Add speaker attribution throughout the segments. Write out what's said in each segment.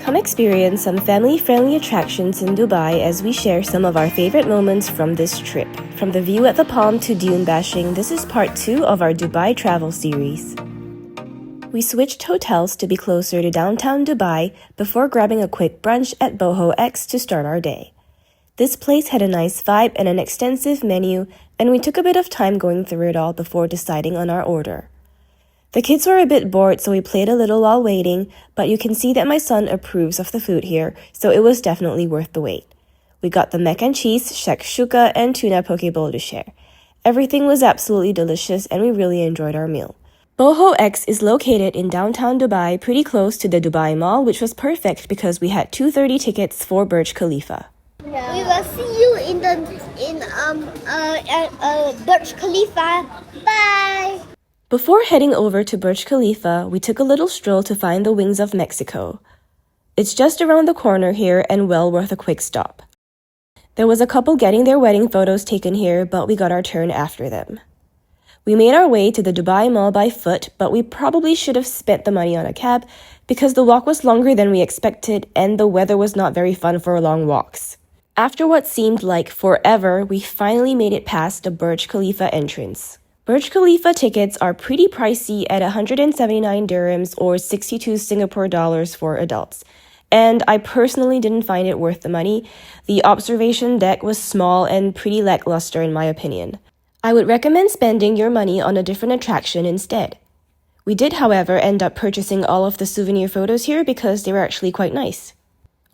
Speaker 1: Come experience some family-friendly attractions in Dubai as we share some of our favorite moments from this trip. From the view at the Palm to dune bashing, this is part 2 of our Dubai travel series. We switched hotels to be closer to downtown Dubai before grabbing a quick brunch at Boho X to start our day. This place had a nice vibe and an extensive menu, and we took a bit of time going through it all before deciding on our order. The kids were a bit bored, so we played a little while waiting, but you can see that my son approves of the food here, so it was definitely worth the wait. We got the mac and cheese, shakshuka, and tuna poke bowl to share. Everything was absolutely delicious, and we really enjoyed our meal. Boho X is located in downtown Dubai, pretty close to the Dubai Mall, which was perfect because we had 2:30 tickets for Burj Khalifa.
Speaker 2: Yeah. We will see you in Burj Khalifa. Bye.
Speaker 1: Before heading over to Burj Khalifa, we took a little stroll to find the Wings of Mexico. It's just around the corner here and well worth a quick stop. There was a couple getting their wedding photos taken here, but we got our turn after them. We made our way to the Dubai Mall by foot, but we probably should have spent the money on a cab because the walk was longer than we expected and the weather was not very fun for long walks. After what seemed like forever, we finally made it past the Burj Khalifa entrance. Burj Khalifa tickets are pretty pricey at 179 dirhams or 62 Singapore dollars for adults. And I personally didn't find it worth the money. The observation deck was small and pretty lackluster in my opinion. I would recommend spending your money on a different attraction instead. We did, however, end up purchasing all of the souvenir photos here because they were actually quite nice.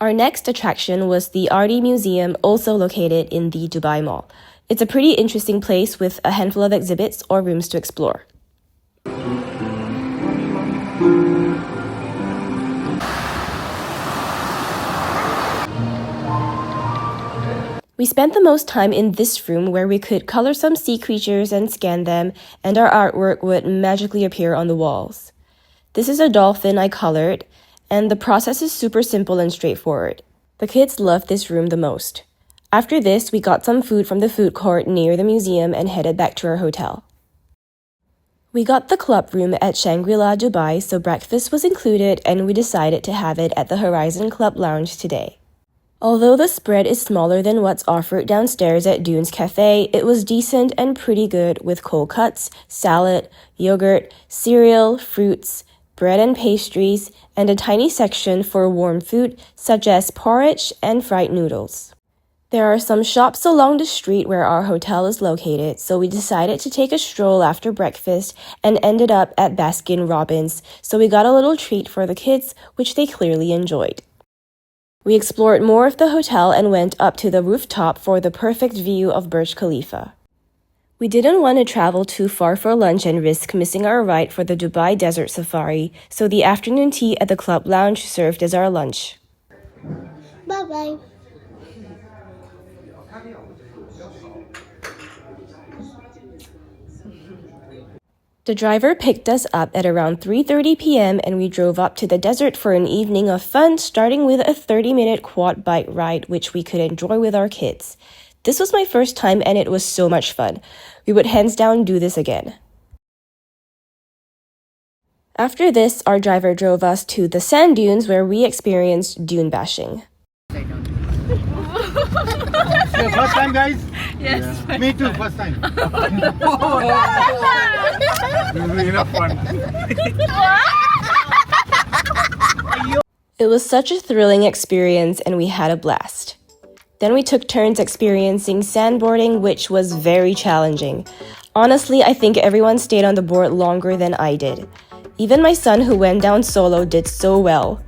Speaker 1: Our next attraction was the ARTE Museum, also located in the Dubai Mall. It's a pretty interesting place with a handful of exhibits or rooms to explore. We spent the most time in this room where we could color some sea creatures and scan them, and our artwork would magically appear on the walls. This is a dolphin I colored, and the process is super simple and straightforward. The kids loved this room the most. After this, we got some food from the food court near the museum and headed back to our hotel. We got the club room at Shangri-La Dubai, so breakfast was included, and we decided to have it at the Horizon Club Lounge today. Although the spread is smaller than what's offered downstairs at Dunes Cafe, it was decent and pretty good with cold cuts, salad, yogurt, cereal, fruits, bread and pastries, and a tiny section for warm food such as porridge and fried noodles. There are some shops along the street where our hotel is located, so we decided to take a stroll after breakfast and ended up at Baskin Robbins, so we got a little treat for the kids, which they clearly enjoyed. We explored more of the hotel and went up to the rooftop for the perfect view of Burj Khalifa. We didn't want to travel too far for lunch and risk missing our ride for the Dubai Desert Safari, so the afternoon tea at the club lounge served as our lunch.
Speaker 2: Bye-bye.
Speaker 1: The driver picked us up at around 3:30 p.m. and we drove up to the desert for an evening of fun, starting with a 30-minute quad bike ride which we could enjoy with our kids. This was my first time and it was so much fun. We would hands down do this again. After this, our driver drove us to the sand dunes where we experienced dune bashing.
Speaker 3: Your first time, guys?
Speaker 4: Yes.
Speaker 3: Yeah. Me too, first time. Enough fun.
Speaker 1: It was such a thrilling experience and we had a blast. Then we took turns experiencing sandboarding, which was very challenging. Honestly, I think everyone stayed on the board longer than I did. Even my son, who went down solo, did so well.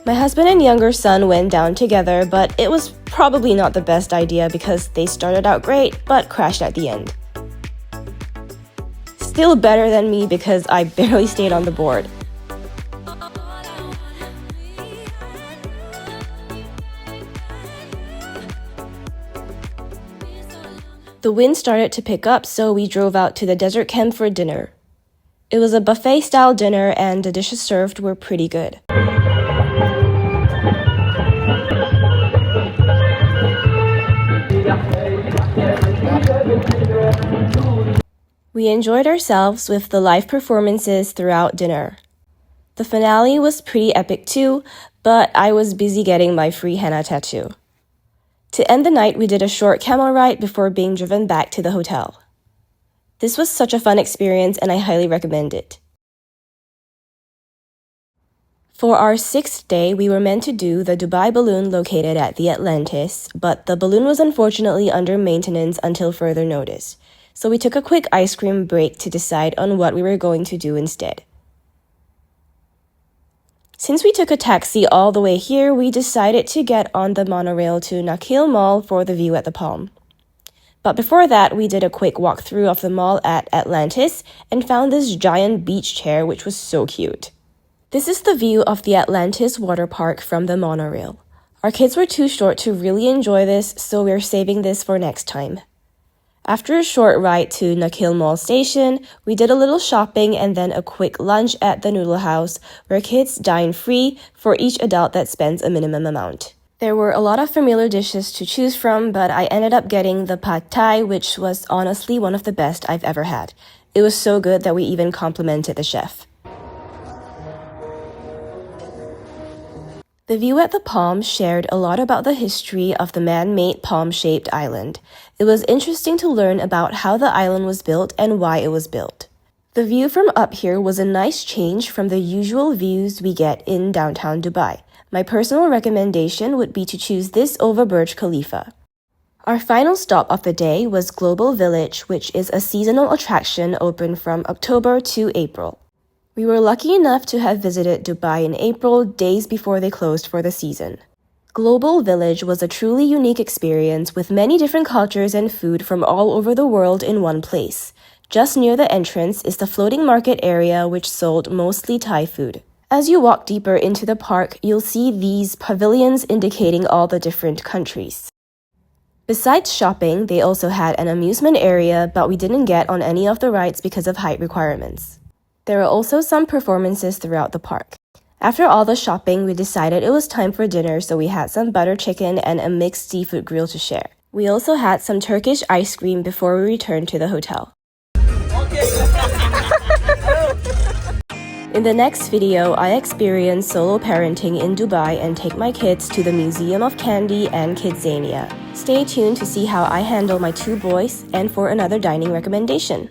Speaker 1: My husband and younger son went down together, but it was probably not the best idea because they started out great but crashed at the end. Still better than me because I barely stayed on the board. The wind started to pick up, so we drove out to the desert camp for dinner. It was a buffet-style dinner and the dishes served were pretty good. We enjoyed ourselves with the live performances throughout dinner. The finale was pretty epic too, but I was busy getting my free henna tattoo. To end the night, we did a short camel ride before being driven back to the hotel. This was such a fun experience and I highly recommend it. For our 6th day, we were meant to do the Dubai balloon located at the Atlantis, but the balloon was unfortunately under maintenance until further notice. So we took a quick ice cream break to decide on what we were going to do instead. Since we took a taxi all the way here, we decided to get on the monorail to Nakheel Mall for the view at the Palm. But before that, we did a quick walkthrough of the mall at Atlantis and found this giant beach chair which was so cute. This is the view of the Atlantis water park from the monorail. Our kids were too short to really enjoy this, so we're saving this for next time. After a short ride to Nakheel Mall station, we did a little shopping and then a quick lunch at the Noodle House, where kids dine free for each adult that spends a minimum amount. There were a lot of familiar dishes to choose from, but I ended up getting the pad thai, which was honestly one of the best I've ever had. It was so good that we even complimented the chef. The view at the Palm shared a lot about the history of the man-made palm-shaped island. It was interesting to learn about how the island was built and why it was built. The view from up here was a nice change from the usual views we get in downtown Dubai. My personal recommendation would be to choose this over Burj Khalifa. Our final stop of the day was Global Village, which is a seasonal attraction open from October to April. We were lucky enough to have visited Dubai in April, days before they closed for the season. Global Village was a truly unique experience with many different cultures and food from all over the world in one place. Just near the entrance is the floating market area which sold mostly Thai food. As you walk deeper into the park, you'll see these pavilions indicating all the different countries. Besides shopping, they also had an amusement area, but we didn't get on any of the rides because of height requirements. There were also some performances throughout the park. After all the shopping, we decided it was time for dinner, so we had some butter chicken and a mixed seafood grill to share. We also had some Turkish ice cream before we returned to the hotel. In the next video, I experience solo parenting in Dubai and take my kids to the Museum of Candy and Kidzania. Stay tuned to see how I handle my 2 boys and for another dining recommendation.